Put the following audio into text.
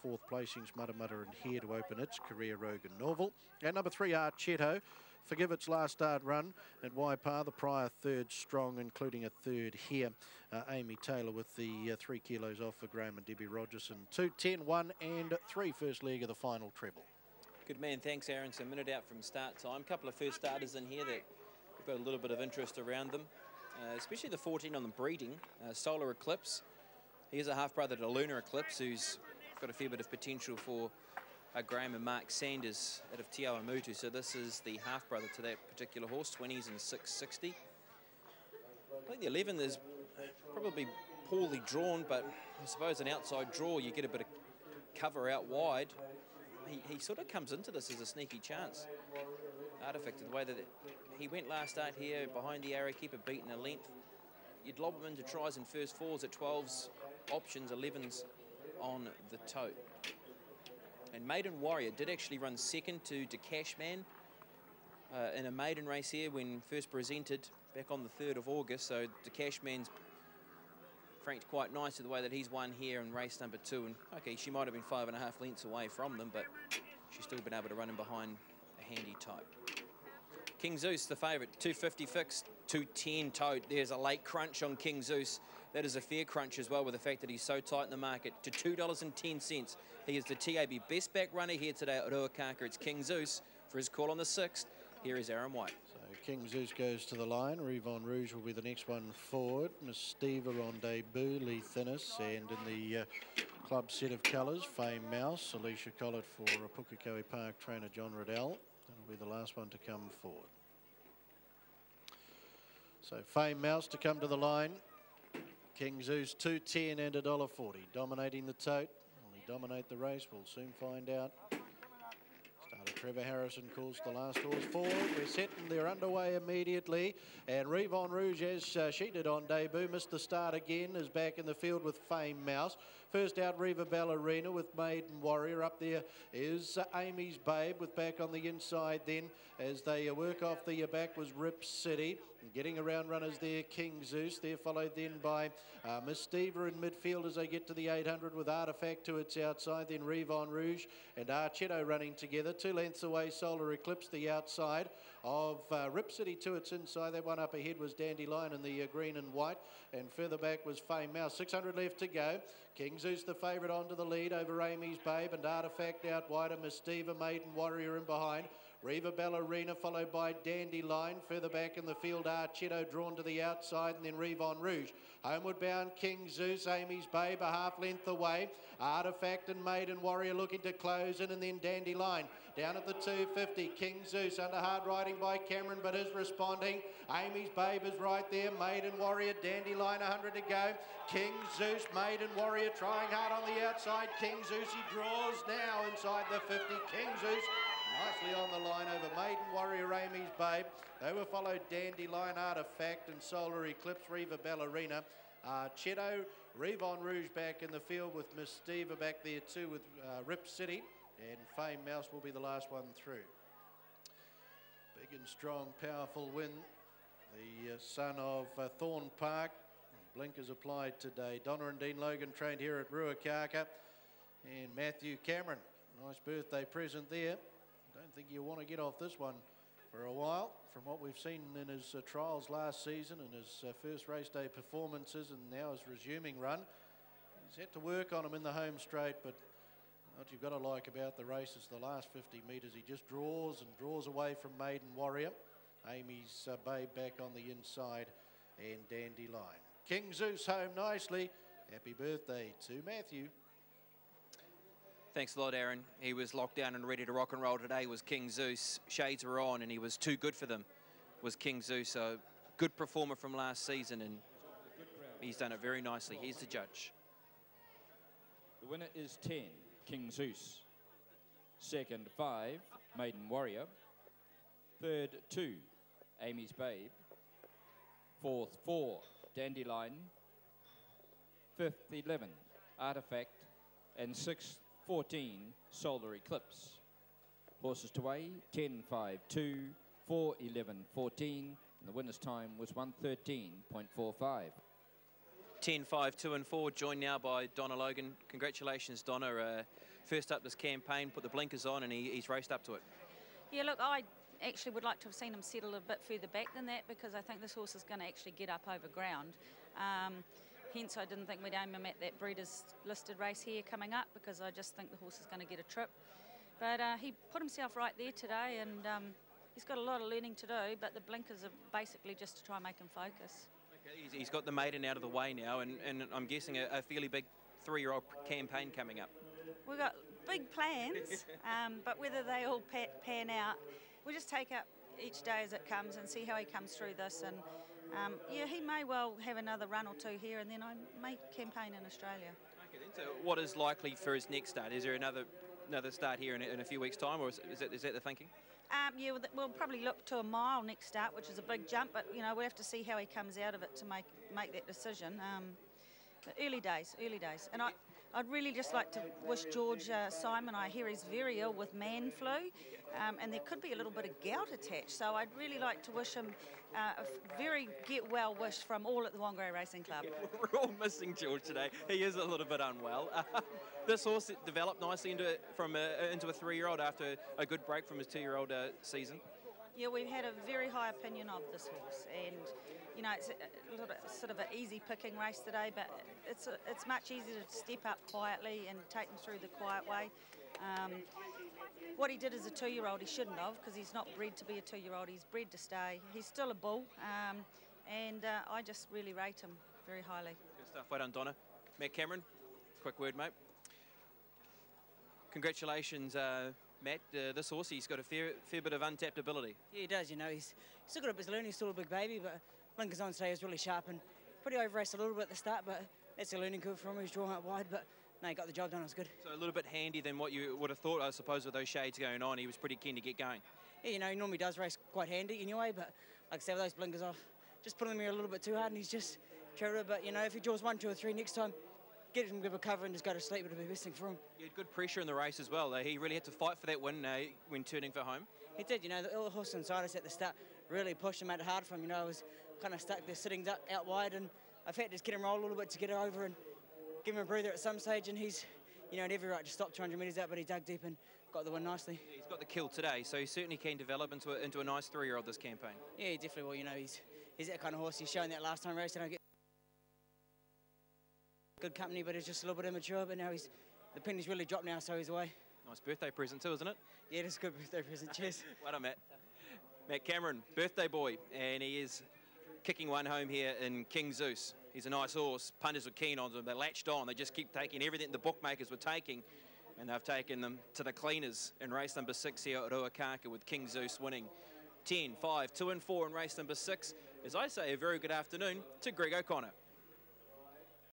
fourth placings, Mutter and Here to open its career, Rogan Norval. And number 3, Archetto, forgive its last start run at Waipa, the prior third strong, including a third here. Amy Taylor with the 3 kilos off for Graham and Debbie Rogerson. 2, 10, 1 and 3, first leg of the final treble. Good man, thanks Aaron. So a minute out from start time. A couple of first starters in here that have got a little bit of interest around them, especially the 14 on the breeding, Solar Eclipse. He is a half-brother to Lunar Eclipse, who's got a fair bit of potential for Graham and Mark Sanders out of Te Awamutu. So this is the half-brother to that particular horse, 20s and 660. I think the 11 is probably poorly drawn, but I suppose an outside draw, you get a bit of cover out wide. He sort of comes into this as a sneaky chance. Artifact, the way that he went last start here behind the arrow, keep a beat and a length. You'd lob him into tries and first fours at 12s, options, 11s on the tote. And Maiden Warrior did actually run second to Cashman in a maiden race here when first presented back on the 3rd of August. So Cashman's franked quite nicely the way that he's won here in race number 2. And okay, she might have been 5.5 lengths away from them, but she's still been able to run in behind a handy type. King Zeus, the favourite, 250 fixed, 210 tote. There's a late crunch on King Zeus. That is a fair crunch as well, with the fact that he's so tight in the market, to $2.10. He is the TAB best back runner here today at Ruakaka. It's King Zeus for his call on the 6th. Here is Aaron White. So King Zeus goes to the line. Revon Rouge will be the next one forward. Miss Steva on debut, Lee Thinnis, and in the club set of colours, Fame Mouse, Alicia Collett for Pukekohe Park trainer John Riddell. That'll be the last one to come forward. So Fame Mouse to come to the line. King Zeus, 210 and $1.40. Dominating the tote. Will he dominate the race? We'll soon find out. Starter Trevor Harrison calls the last horse forward. We're set and they're underway immediately. And Revon Rouge, as she did on debut, missed the start again, is back in the field with Fame Mouse. First out, Reva Ballerina with Maiden Warrior. Up there is Amy's Babe with back on the inside then. As they work off the back was Rip City. And getting around runners there, King Zeus. They're followed then by Miss Steva in midfield as they get to the 800 with Artifact to its outside. Then Revon Rouge and Archetto running together. 2 lengths away, Solar Eclipse, the outside of Rip City to its inside. That one up ahead was Dandelion in the green and white. And further back was Fame Mouse. 600 left to go. King Zeus the favourite onto the lead over Amy's Babe and Artifact out wider. Miss Steva, Maiden Warrior in behind. Reva Ballerina followed by Dandelion. Further back in the field, Archetto drawn to the outside, and then Revon Rouge. Homeward bound King Zeus, Amy's Babe a half length away. Artifact and Maiden Warrior looking to close in, and then Dandelion down at the 250. King Zeus under hard riding by Cameron, but is responding. Amy's Babe is right there. Maiden Warrior, Dandelion 100 to go. King Zeus, Maiden Warrior trying hard on the outside. King Zeus, he draws now inside the 50. King Zeus nicely on the line over Maiden Warrior, Amy's Babe. They were followed Dandelion, Artifact and Solar Eclipse, Reva Ballerina. Archetto, Revon Rouge back in the field with Miss Steva back there too with Rip City. And Fame Mouse will be the last one through. Big and strong, powerful win. The son of Thorne Park. Blinkers applied today. Donna and Dean Logan trained here at Ruakaka. And Matthew Cameron, nice birthday present there. Don't think you want to get off this one for a while. From what we've seen in his trials last season and his first race day performances and now his resuming run, he's had to work on him in the home straight, but what you've got to like about the race is the last 50 metres. He just draws and draws away from Maiden Warrior. Amy's Babe back on the inside and Dandelion. King Zeus home nicely. Happy birthday to Matthew. Thanks a lot, Aaron. He was locked down and ready to rock and roll today, was King Zeus. Shades were on and he was too good for them, was King Zeus. So good performer from last season and he's done it very nicely. He's the judge. The winner is 10, King Zeus. Second, 5, Maiden Warrior. Third, 2, Amy's Babe. Fourth, 4, Dandelion. Fifth, 11, Artifact. And sixth, 14, Solar Eclipse. Horses to weigh, 10, 5, 2, 4, 11, 14. And the winner's time was 1:13.45. 10, 5, 2 and 4, joined now by Donna Logan. Congratulations, Donna. first up this campaign, put the blinkers on, and he's raced up to it. Yeah, look, I actually would like to have seen him settle a bit further back than that, because I think this horse is going to actually get up over ground. Hence, I didn't think we'd aim him at that Breeders' listed race here coming up, because I just think the horse is going to get a trip. But he put himself right there today, and he's got a lot of learning to do, but the blinkers are basically just to try and make him focus. Okay, he's got the maiden out of the way now, and I'm guessing a fairly big 3-year-old campaign coming up. We've got big plans, but whether they all pan out, we'll just take up each day as it comes and see how he comes through this. And yeah, he may well have another run or two here, and then I may campaign in Australia. Okay, then. So what is likely for his next start? Is there another start here in a few weeks' time, or is that the thinking? Yeah, we'll probably look to a mile next start, which is a big jump, but you know, we'll have to see how he comes out of it to make that decision. But early days. And I'd really just like to wish George Simon, I hear he's very ill with man flu, and there could be a little bit of gout attached, so I'd really like to wish him a very get well wish from all at the Whangarei Racing Club. We're all missing George today. He is a little bit unwell. This horse developed nicely into a 3-year-old after a good break from his 2-year-old season. Yeah, we've had a very high opinion of this horse, and you know, it's a little bit sort of an easy picking race today, but it's much easier to step up quietly and take them through the quiet way. What he did as a 2-year-old, he shouldn't have, because he's not bred to be a 2-year-old. He's bred to stay. He's still a bull, and I just really rate him very highly. Good stuff. Well done, Donna. Matt Cameron, quick word, mate. Congratulations, Matt. This horse, he's got a fair bit of untapped ability. Yeah, he does. You know, he's still got a bit of learning. He's still a big baby, but blinkers on today was really sharp and pretty over-raced a little bit at the start, but that's a learning curve for him. He's drawn out wide, but no, he got the job done. It was good. So a little bit handy than what you would have thought, I suppose, with those shades going on. He was pretty keen to get going. Yeah, you know, he normally does race quite handy anyway, but like I said, with those blinkers off, just putting them here a little bit too hard, and he's just carried it. But you know, if he draws 1, 2 or 3 next time, get him, give a cover and just go to sleep. It'll be the best thing for him. He had good pressure in the race as well. He really had to fight for that win when turning for home. He did. You know, the horse inside us at the start really pushed him, made it hard for him. You know, I was kind of stuck there sitting out wide, and I've had to just get him roll a little bit to get it over and give him a breather at some stage, and he's, you know, had every right to stop 200 metres out, but he dug deep and got the win nicely. Yeah, he's got the kill today, so he certainly can develop into a nice 3-year-old this campaign. Yeah, he definitely will. You know, he's that kind of horse. He's shown that last time race. I don't get good company, but he's just a little bit immature. But now the penny's really dropped now, so he's away. Nice birthday present too, isn't it? Yeah, it's a good birthday present. Cheers. Well done, Matt. Matt Cameron, birthday boy, and he is kicking one home here in King Zeus. He's a nice horse. Punters were keen on him. They latched on. They just keep taking everything the bookmakers were taking, and they've taken them to the cleaners in race number 6 here at Ruakaka, with King Zeus winning 10, 5, 2 and 4 in race number 6. As I say, a very good afternoon to Greg O'Connor.